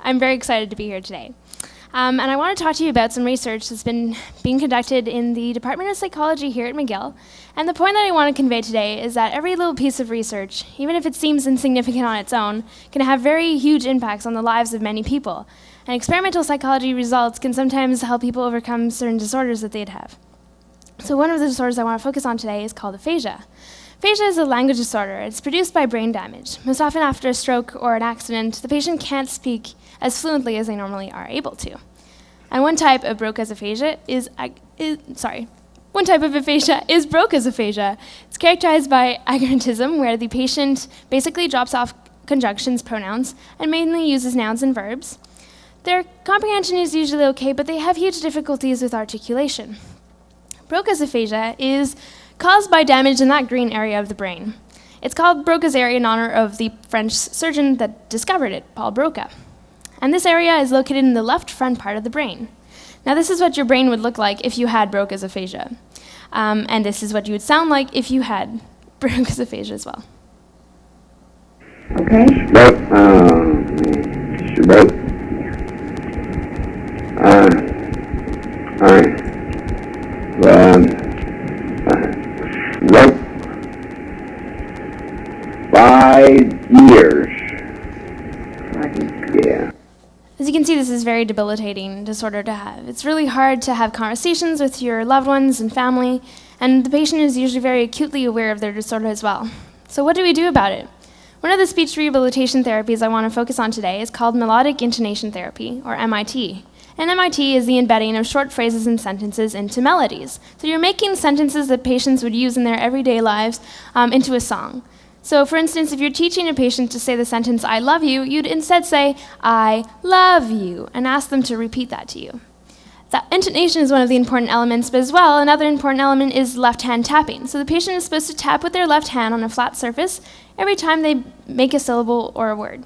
I'm very excited to be here today. And I want to talk to you about some research that's been being conducted in the Department of Psychology here at McGill. And the point that I want to convey today is that every little piece of research, even if it seems insignificant on its own, can have very huge impacts on the lives of many people. And experimental psychology results can sometimes help people overcome certain disorders that they'd have. So one of the disorders I want to focus on today is called aphasia. Aphasia is a language disorder. It's produced by brain damage. Most often after a stroke or an accident, the patient can't speak as fluently as they normally are able to. And one type of Broca's aphasia is Broca's aphasia. It's characterized by agrantism, where the patient basically drops off conjunctions, pronouns, and mainly uses nouns and verbs. Their comprehension is usually okay, but they have huge difficulties with articulation. Broca's aphasia is caused by damage in that green area of the brain. It's called Broca's area in honor of the French surgeon that discovered it, Paul Broca. And this area is located in the left front part of the brain. Now this is what your brain would look like if you had Broca's aphasia. And this is what you would sound like if you had Broca's aphasia as well. Okay. Stroke 5 years. Yeah. As you can see, this is a very debilitating disorder to have. It's really hard to have conversations with your loved ones and family, and the patient is usually very acutely aware of their disorder as well. So what do we do about it? One of the speech rehabilitation therapies I want to focus on today is called Melodic Intonation Therapy, or MIT. And MIT is the embedding of short phrases and sentences into melodies. So you're making sentences that patients would use in their everyday lives into a song. So for instance, if you're teaching a patient to say the sentence, "I love you," you'd instead say, "I love you," and ask them to repeat that to you. That intonation is one of the important elements, but as well, another important element is left hand tapping. So the patient is supposed to tap with their left hand on a flat surface every time they make a syllable or a word.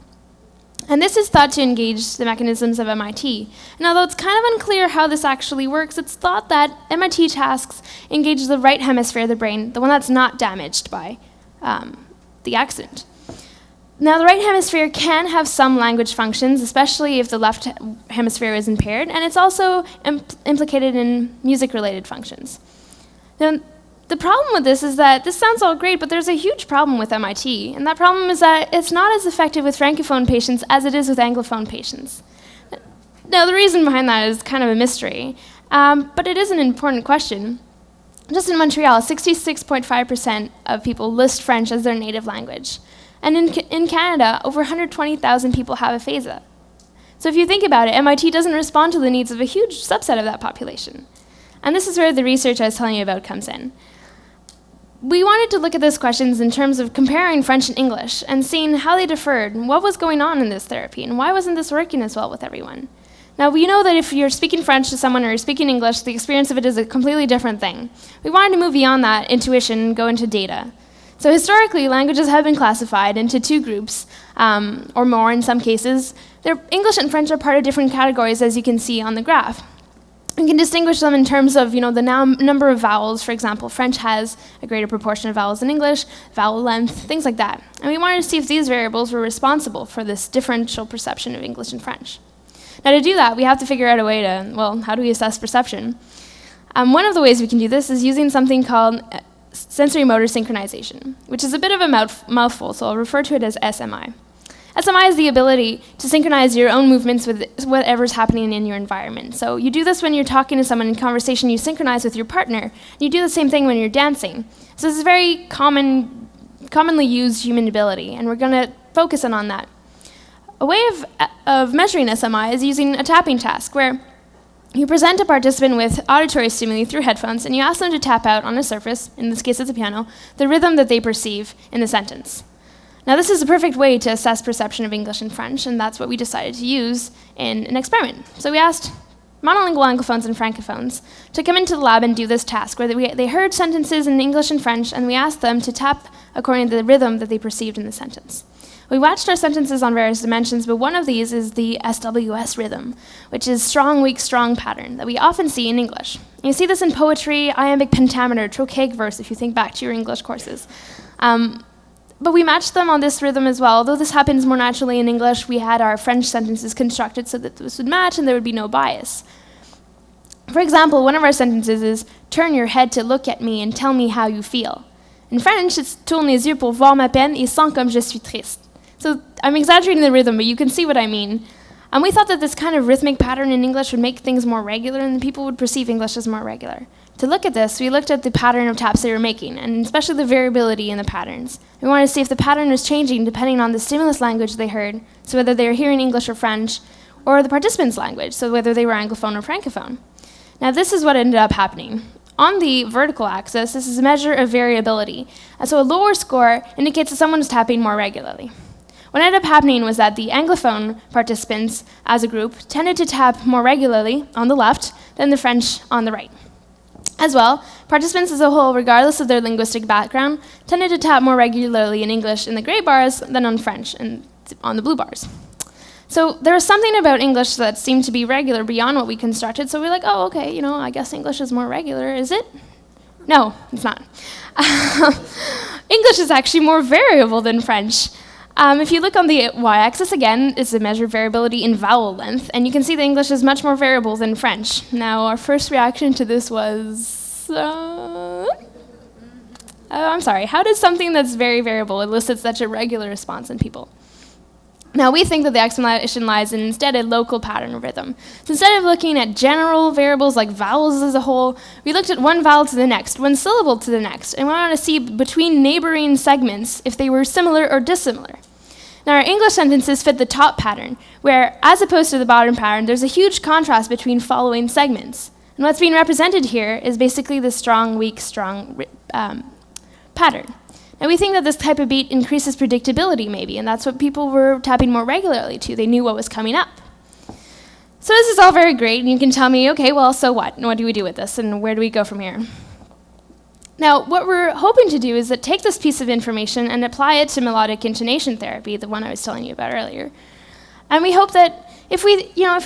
And this is thought to engage the mechanisms of MIT. And although it's kind of unclear how this actually works, it's thought that MIT tasks engage the right hemisphere of the brain, the one that's not damaged by the accident. Now, the right hemisphere can have some language functions, especially if the left hemisphere is impaired, and it's also implicated in music-related functions. Now, the problem with this is that this sounds all great, but there's a huge problem with MIT, and that problem is that it's not as effective with francophone patients as it is with anglophone patients. Now, the reason behind that is kind of a mystery, but it is an important question. Just in Montreal, 66.5% of people list French as their native language. And in Canada, over 120,000 people have aphasia. So if you think about it, MIT doesn't respond to the needs of a huge subset of that population. And this is where the research I was telling you about comes in. We wanted to look at these questions in terms of comparing French and English and seeing how they differed, and what was going on in this therapy, and why wasn't this working as well with everyone. Now, we know that if you're speaking French to someone or you're speaking English, the experience of it is a completely different thing. We wanted to move beyond that intuition and go into data. So historically, languages have been classified into two groups, or more in some cases. English and French are part of different categories, as you can see on the graph. You can distinguish them in terms of, the number of vowels. For example, French has a greater proportion of vowels than English, vowel length, things like that. And we wanted to see if these variables were responsible for this differential perception of English and French. Now, to do that, we have to figure out a way to, how do we assess perception? One of the ways we can do this is using something called sensory motor synchronization, which is a bit of a mouthful, so I'll refer to it as SMI. SMI is the ability to synchronize your own movements with whatever's happening in your environment. So you do this when you're talking to someone in conversation, you synchronize with your partner, and you do the same thing when you're dancing. So this is a very commonly used human ability, and we're going to focus in on that. A way of measuring SMI is using a tapping task, where you present a participant with auditory stimuli through headphones, and you ask them to tap out on a surface, in this case it's a piano, the rhythm that they perceive in the sentence. Now, this is a perfect way to assess perception of English and French, and that's what we decided to use in an experiment. So we asked monolingual anglophones and francophones to come into the lab and do this task, where they heard sentences in English and French, and we asked them to tap according to the rhythm that they perceived in the sentence. We watched our sentences on various dimensions, but one of these is the SWS rhythm, which is strong, weak, strong pattern that we often see in English. And you see this in poetry, iambic pentameter, trochaic verse, if you think back to your English courses. But we matched them on this rhythm as well. Although this happens more naturally in English, we had our French sentences constructed so that this would match and there would be no bias. For example, one of our sentences is, turn your head to look at me and tell me how you feel. In French, it's tourne les yeux pour voir ma peine et sens comme je suis triste. So I'm exaggerating the rhythm, but you can see what I mean. And we thought that this kind of rhythmic pattern in English would make things more regular and people would perceive English as more regular. To look at this, we looked at the pattern of taps they were making, and especially the variability in the patterns. We wanted to see if the pattern was changing depending on the stimulus language they heard, so whether they were hearing English or French, or the participants' language, so whether they were Anglophone or Francophone. Now this is what ended up happening. On the vertical axis, this is a measure of variability, and so a lower score indicates that someone is tapping more regularly. What ended up happening was that the Anglophone participants, as a group, tended to tap more regularly on the left than the French on the right. As well, participants as a whole, regardless of their linguistic background, tended to tap more regularly in English in the gray bars than on French and on the blue bars. So there was something about English that seemed to be regular beyond what we constructed, so we were like, oh, okay, I guess English is more regular, is it? No, it's not. English is actually more variable than French. If you look on the y-axis again, it's a measure of variability in vowel length, and you can see that English is much more variable than French. Now, our first reaction to this was, I'm sorry, how does something that's very variable elicit such a regular response in people? Now, we think that the explanation lies in instead a local pattern of rhythm. So instead of looking at general variables like vowels as a whole, we looked at one vowel to the next, one syllable to the next, and we wanted to see between neighboring segments if they were similar or dissimilar. Now, our English sentences fit the top pattern, where, as opposed to the bottom pattern, there's a huge contrast between following segments. And what's being represented here is basically the strong, weak, strong pattern. And we think that this type of beat increases predictability, maybe, and that's what people were tapping more regularly to. They knew what was coming up. So this is all very great, and you can tell me, okay, well, so what? And what do we do with this, and where do we go from here? Now, what we're hoping to do is that take this piece of information and apply it to melodic intonation therapy, the one I was telling you about earlier. And we hope that if we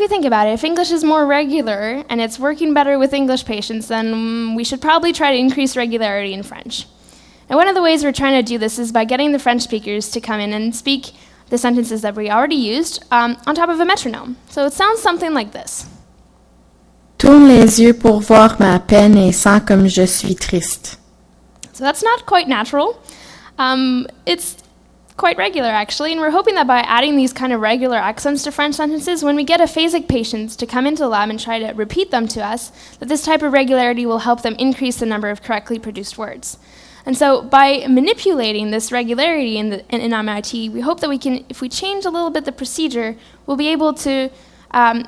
think about it, if English is more regular and it's working better with English patients, then we should probably try to increase regularity in French. And one of the ways we're trying to do this is by getting the French speakers to come in and speak the sentences that we already used on top of a metronome. So it sounds something like this. Tourne les yeux pour voir ma peine et sens comme je suis triste. So that's not quite natural. It's quite regular, actually, and we're hoping that by adding these kind of regular accents to French sentences, when we get aphasic patients to come into the lab and try to repeat them to us, that this type of regularity will help them increase the number of correctly produced words. And so by manipulating this regularity in MIT, we hope that we can, if we change a little bit the procedure, we'll be able to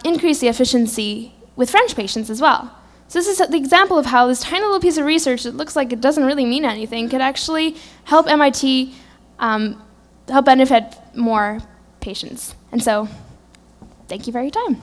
increase the efficiency with French patients as well. So this is the example of how this tiny little piece of research that looks like it doesn't really mean anything could actually help MIT help benefit more patients. And so, thank you for your time.